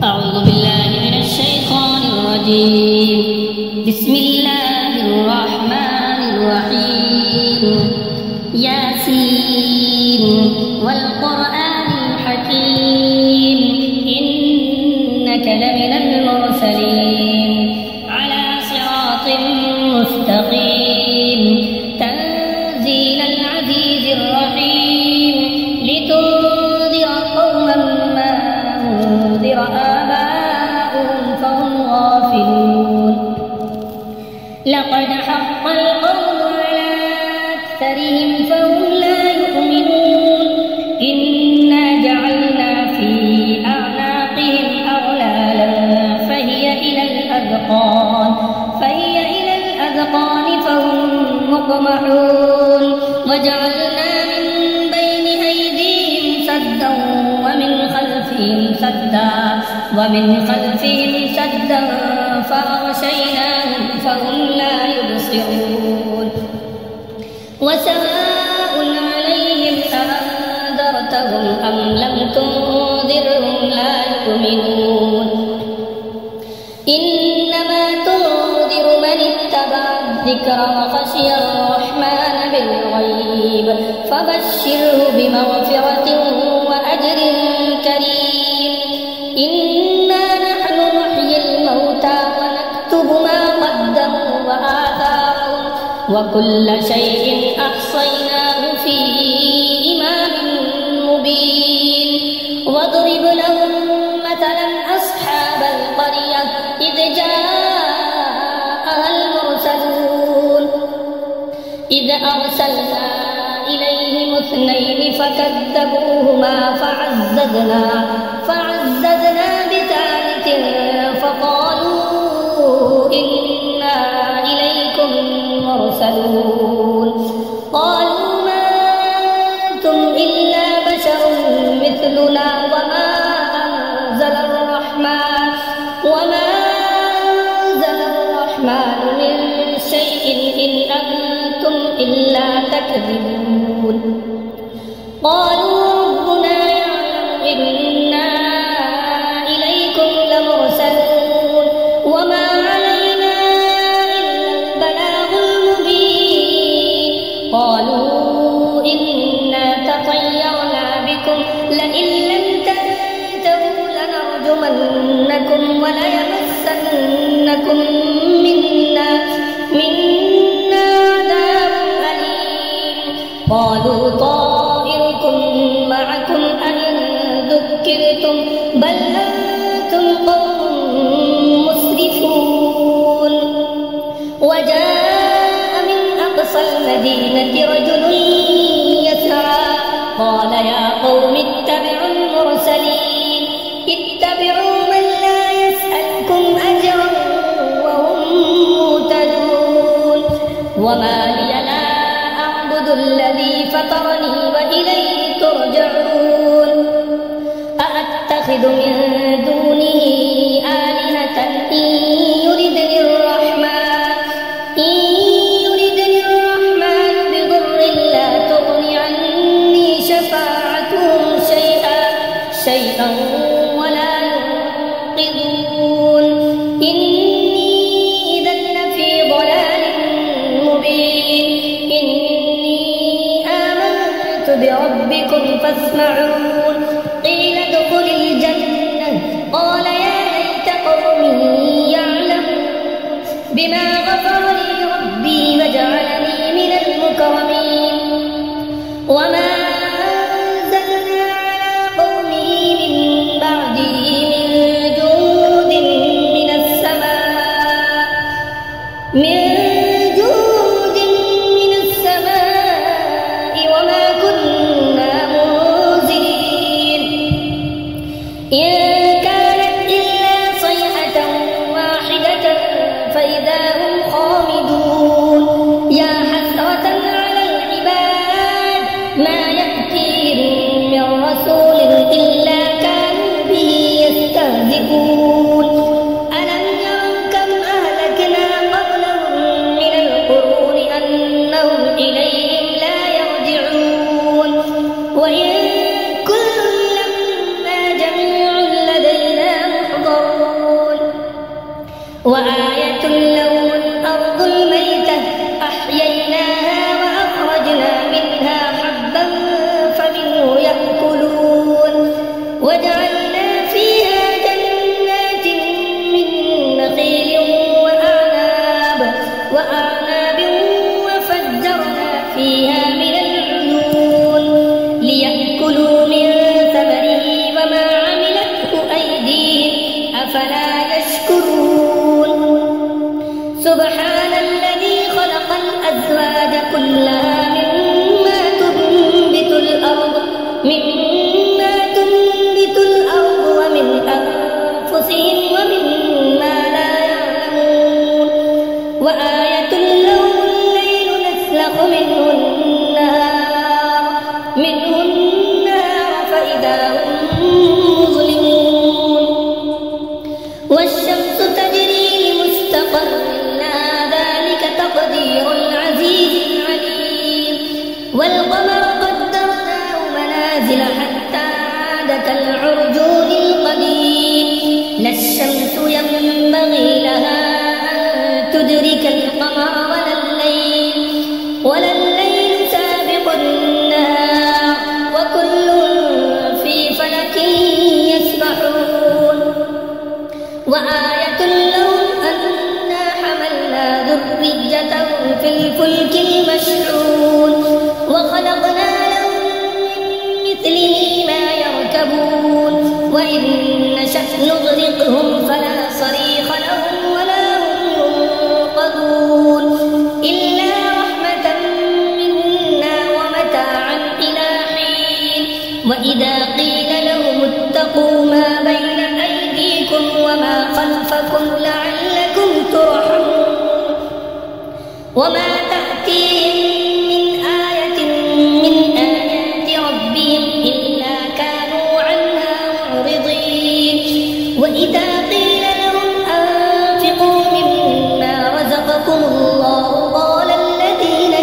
أعوذ بالله من الشيطان الرجيم. بسم الله الرحمن الرحيم. ياسين والقرآن الحكيم إنك لمن المرسلين على صراط مستقيم تنزيل العزيز الرحيم لتنذر قوما ما أنذر آباؤهم فهم غافلون. لقد حق القول على أكثرهم فهم لا يؤمنون. إنا جعلنا في أعناقهم أغلالا فهي إلى الأذقان فهم مقمحون. وجعلنا من بين أيديهم سدا ومن خلفهم سدا فأغشيناهم فهم لا يبصرون. وسواء عليهم أأنذرتهم أم لم تنذرهم لا يؤمنون. إنما تنذر من اتبع الذكر وخشي الرحمن بالغيب فبشره بمغفرة وأجر كريم. إنا نحن نحيي الموتى ونكتب ما قدموا وآثارهم وكل شيء أحصيناه في إمام مبين. واضرب لهم مثلا أصحاب القرية إذ جاءها المرسلون إذ أرسلنا إليهم اثنين فكذبوهما فعززنا بثالث فقالوا إنا إليكم مرسلون. قالوا ما أنتم إلا بشر مثلنا وما أنزل الرحمن من شيء إن أنتم إلا تكذبون. قالوا ربنا يعلم إنا إليكم لمرسلون وما علينا إلا البلاغ المبين. قالوا إنا تطيرنا بكم لئن لم تنتهوا لنرجمنكم وليمسنكم منا عذاب أليم. قالوا طائركم معكم أئن ذكرتم بل أنتم قوم مسرفون. وجاء من أقصى المدينة رجل يسعى قال يا قوم اتبعوا المرسلين اتبعوا من لا يسألكم أجرا وهم مهتدون. وما لي لا أعبد الذي فطرني وإليه ترجعون. أأتخذ من دونه آلهة إن يردني الرحمن بضر لا تغن عني شفاعتهم شيئا ولا ينقذون. إني إذا لفي ضلال مبين. إني آمنت بربكم فاسمعون. قيل ادخل الجنة قال يا ليت قومي يعلمون بما غفر لي ربي وجعلني من المكرمين. وما أنزلنا على قومه من بعده من جود من السماء وما كنا منزلين. إن كانت إلا صيحة واحدة فإذا هم خامدون. يا حسرة على العباد ما يأتيهم من رسول إلا كانوا به يستهزئون. ألم يروا كم أهلكنا قبلهم من القرون أنهم إليهم لا يرجعون. وإن كل لما جميع لدينا وآية لهم الأرض الميتة أحييناها وأخرجنا منها حبا فمنه يأكلون وجعلنا فيها جنات من نخيل وأعناب وفجرنا فيها من العيون ليأكلوا من ثمره وما عملته أيديهم أفلا يشكرون سبحان الذي خلق الأزواج كلها مما تنبت الأرض ومن أنفسهم ومما لا يعلمون وآية لهم الليل نسلخ منه النهار فإذا هم مظلمون والشمس تجري لمستقر لها ذلك تقدير العزيز العليم والقمر قدرناه منازل حتى عاد كالعرجون القديم لا الشمس ينبغي لها أن تدرك القمر ولا الليل سابق النهار وكل في فلك يسبحون وآية لهم أنا حملنا ذريتهم في الفلك المشحون وخلقنا لهم من مثله ما يركبون وإن نشأ نغرقهم فلا صريخ لهم ولا هم ينقذون إلا رحمة منا ومتاعا إلى حين وإذا قيل لهم اتقوا ما بين أيديكم وما خلفكم لعلكم ترحمون وما تأتيهم من آية من آيات ربهم إلا كانوا عنها معرضين وإذا قيل لهم أنفقوا مما رزقكم الله قال الذين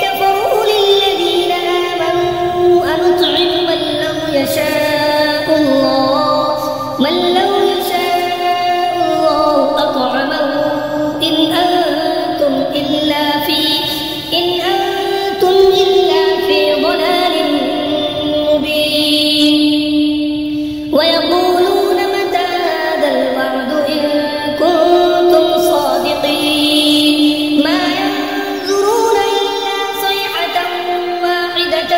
كفروا للذين آمنوا أنطعم من لو يشاء الله أطعمه إن أنتم إلا في ضلال مبين ويقولون متى هذا الوعد إن كنتم صادقين ما ينظرون إلا صيحة واحدة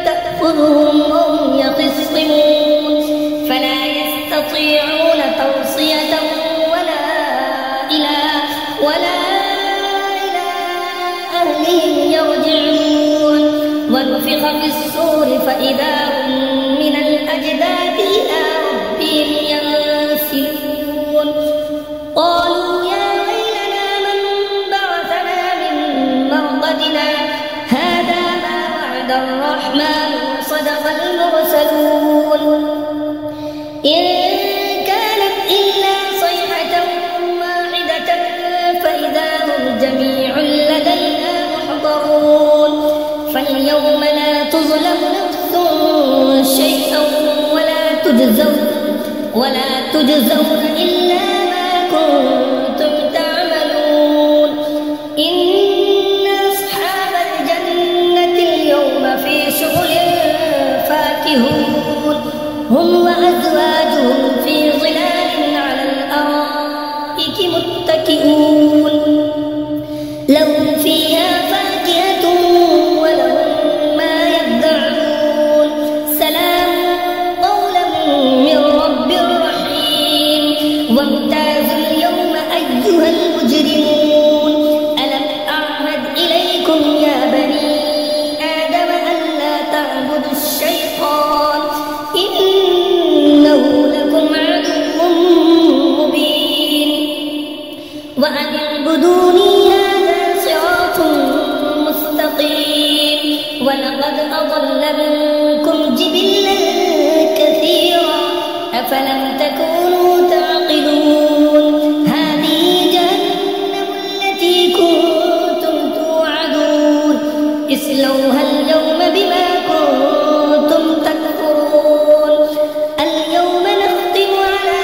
تأخذهم وهم يخصمون فلا يستطيعون توصية ولا إلى أهلهم يرجعون ونفخ في الصور فإذا هم من الأجداث إلى ربهم ينسلون قالوا يا ويلنا من بعثنا من مرقدنا هذا ما وعد الرحمن وصدق المرسلون إن كانت إلا صيحة واحدة فإذا هم جميع لدينا محضرون فاليوم لا تظلم نفس شيئا ولا تجزون إلا ما كنتم تعملون إن أصحاب الجنة اليوم في شغل فاكهون هم وأزواجهم في ظلال على الأرائك متكئون لهم فيها فاكهة ولهم ما يدعون سلام قولا من رب رحيم وامتازوا اليوم أيها المجرمون ألم أعهد إليكم يا بني آدم ألا تعبدوا الشيطان إنه لكم عدو مبين وأن اعبدوني هذا صراط مستقيم ولقد أضل منكم جبلا كثيرا أفلم تكونوا تعقلون هذه جهنم التي كنتم توعدون اصلوها اليوم بما كنتم تكفرون اليوم نختم على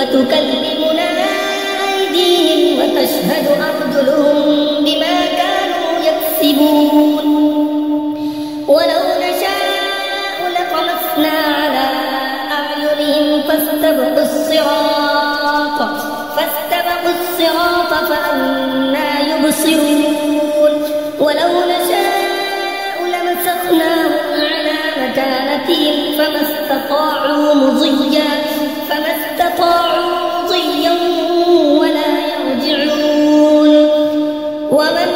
وتكلمنا أيديهم وتشهد أرجلهم بما كانوا يكسبون ولو نشاء لطمسنا على أعينهم فاستبقوا الصراط فأنى يبصرون ولو نشاء لمسخناهم على مكانتهم فما استطاعوا مضيا ولا يرجعون ومن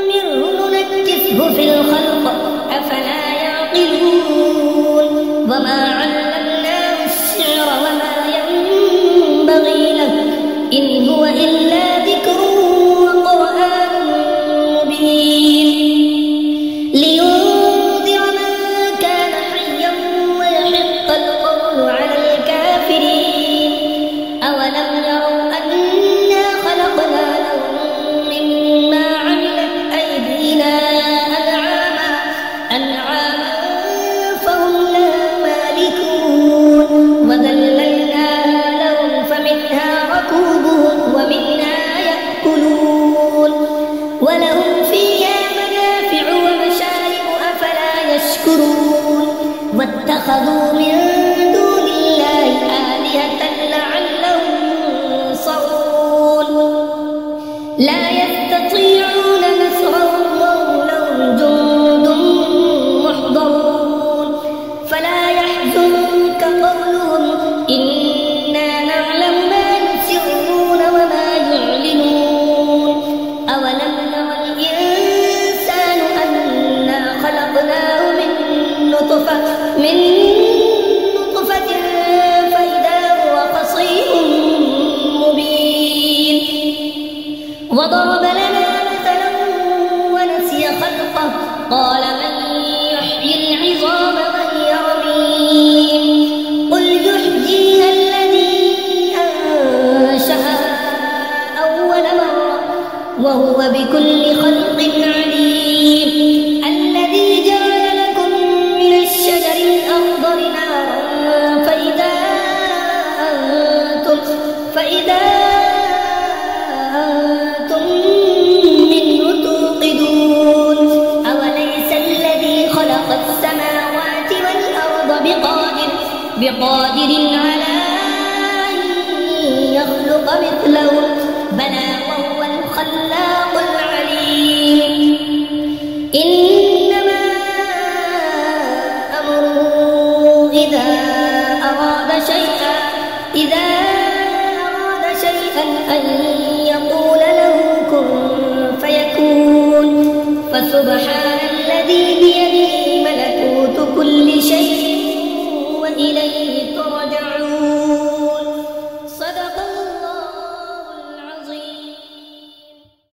نعمره ننكسه في الخلق أفلا يعقلون وما علمناه الشعر وما ينبغي له إن هو إلا ذكر وقرآن مبين لينذر من كان حيا ويحق القول على الكافرين أولم يروا أنا خلقنا لهم مما عملت أيدينا أنعاما فهم لها مالكون وذللناها لهم فمنها ركوبهم ومنها يأكلون ولهم فيها منافع ومشارب أفلا يشكرون واتخذوا من دون الله آلهة لعلهم ينصرون لا يستطيعون نصرهم وهم لهم جند محضرون فلا يحزنك قولهم إنا نعلم ما يسرون وما يعلنون أولم ير الإنسان أنا خلقناه من نطفة فإذا هو خصيم مبين وضرب لنا مثلا ونسي خلقه قال من يحيي العظام وهي رميم قل يحييها الذي أنشأها أول مرة وهو بكل خلق عليم الذي جعل لكم من الشجر الأخضر نارا فإذا أنتم منه توقدون أوليس الذي خلق السماوات والأرض بقادر على أن يخلق مثلهم بلى وهو الخلاق العليم إنما أمره إذا أراد شيئا أن يقول له كن فيكون فسبحان الذي بيده ملكوت كل شيء وإليه